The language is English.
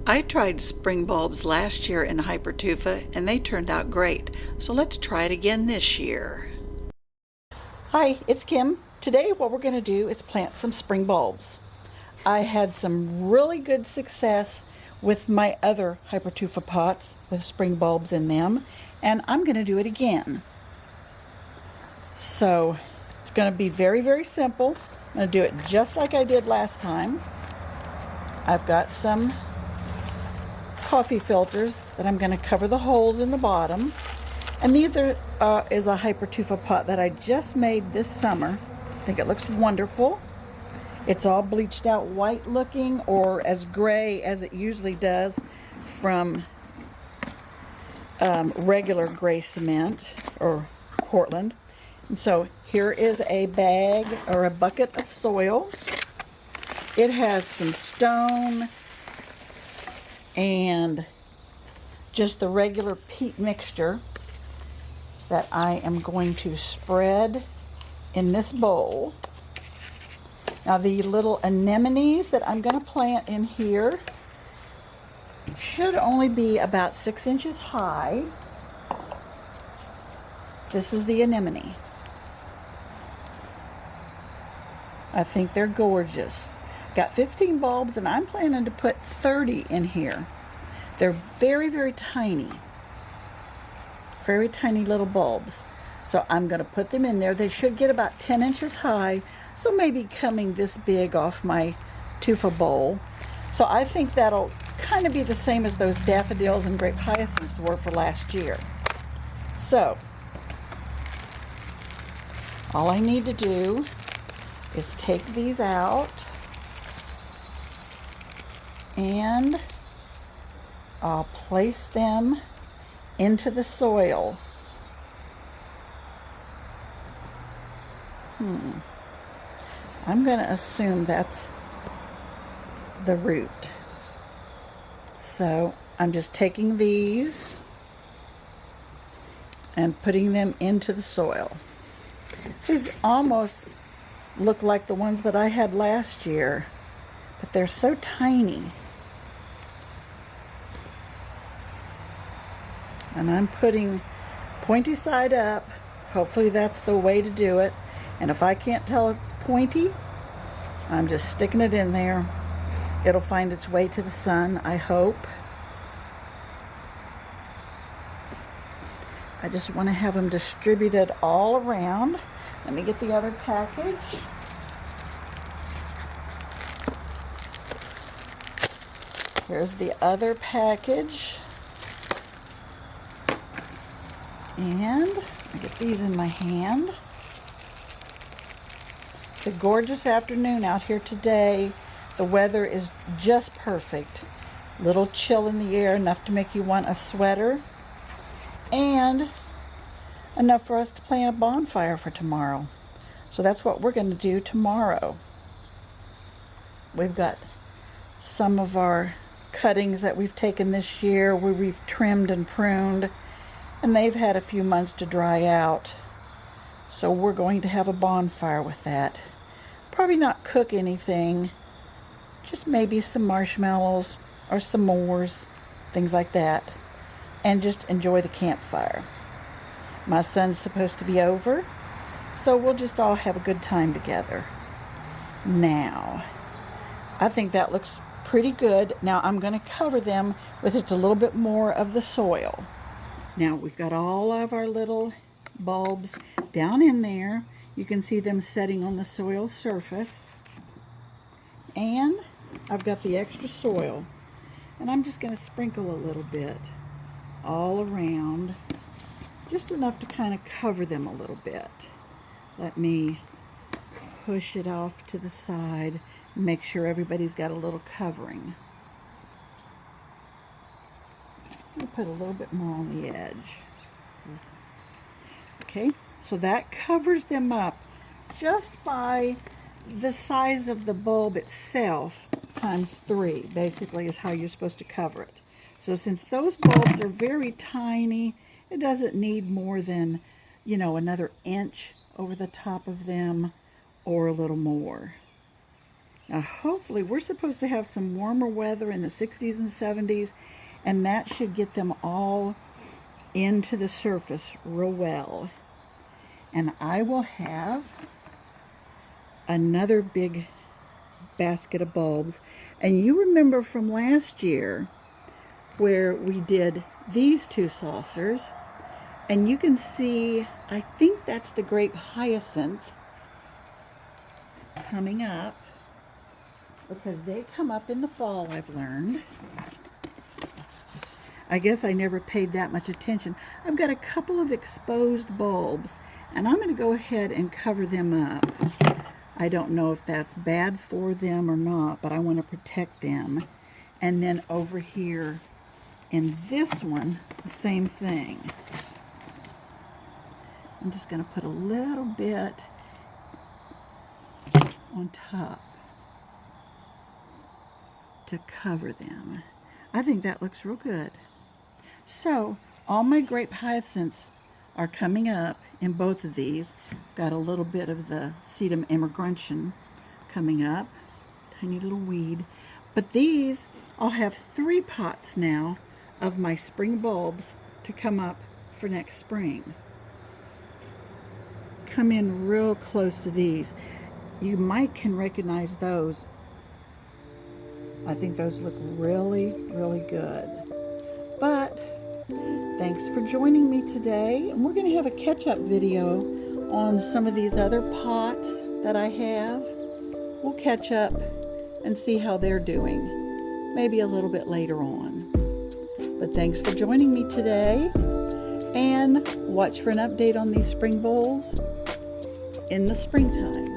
I tried spring bulbs last year in Hypertufa and they turned out great, so let's try it again this year. Hi, it's Kim. Today what we're going to do is plant some spring bulbs. I had some really good success with my other Hypertufa pots with spring bulbs in them, and I'm going to do it again. So it's going to be very, very simple. I'm going to do it just like I did last time. I've got some coffee filters that I'm going to cover the holes in the bottom. And these is a Hypertufa pot that I just made this summer. I think it looks wonderful. It's all bleached out white looking, or as gray as it usually does from regular gray cement or Portland. And so here is a bag or a bucket of soil. It has some stone and just the regular peat mixture that I am going to spread in this bowl. Now the little anemones that I'm going to plant in here should only be about 6 inches high. This is the anemone. I think they're gorgeous. Got 15 bulbs and I'm planning to put 30 in here. They're very, very tiny. Very tiny little bulbs. So I'm going to put them in there. They should get about 10 inches high, so maybe coming this big off my tufa bowl. So I think that'll kind of be the same as those daffodils and grape hyacinths were for last year. So all I need to do is take these out and I'll place them into the soil. I'm going to assume that's the root. So I'm just taking these and putting them into the soil. These almost look like the ones that I had last year, but they're so tiny. And I'm putting pointy side up. Hopefully that's the way to do it. And if I can't tell it's pointy, I'm just sticking it in there. It'll find its way to the sun, I hope. I just want to have them distributed all around. Let me get the other package. Here's the other package. And I get these in my hand. It's a gorgeous afternoon out here today. The weather is just perfect. Little chill in the air, enough to make you want a sweater. And enough for us to plan a bonfire for tomorrow. So that's what we're going to do tomorrow. We've got some of our cuttings that we've taken this year where we've trimmed and pruned, and they've had a few months to dry out. So we're going to have a bonfire with that. Probably not cook anything, just maybe some marshmallows or s'mores, things like that, and just enjoy the campfire. My son's supposed to be over, so we'll just all have a good time together. Now, I think that looks pretty good. Now I'm going to cover them with just a little bit more of the soil. Now we've got all of our little bulbs down in there. You can see them setting on the soil surface. And I've got the extra soil. And I'm just going to sprinkle a little bit all around. Just enough to kind of cover them a little bit. Let me push it off to the side and make sure everybody's got a little covering. I'll put a little bit more on the edge. Okay, so that covers them up just by the size of the bulb itself times 3, basically, is how you're supposed to cover it. So since those bulbs are very tiny, it doesn't need more than, another inch over the top of them or a little more. Now hopefully we're supposed to have some warmer weather in the 60s and 70s, and that should get them all into the surface real well. And I will have another big basket of bulbs. And you remember from last year where we did these two saucers, and you can see, I think that's the grape hyacinth coming up, because they come up in the fall, I've learned. I guess I never paid that much attention. I've got a couple of exposed bulbs, and I'm going to go ahead and cover them up. I don't know if that's bad for them or not, but I want to protect them. And then over here in this one, the same thing. I'm just going to put a little bit on top to cover them. I think that looks real good. So all my grape hyacinths are coming up in both of these. Got a little bit of the sedum emigrantium coming up, tiny little weed. But these, I'll have 3 pots now of my spring bulbs to come up for next spring. Come in real close to these. You might can recognize those. I think those look really, really good. But thanks for joining me today. And we're going to have a catch-up video on some of these other pots that I have. We'll catch up and see how they're doing, maybe a little bit later on. But thanks for joining me today, and watch for an update on these spring bowls in the springtime.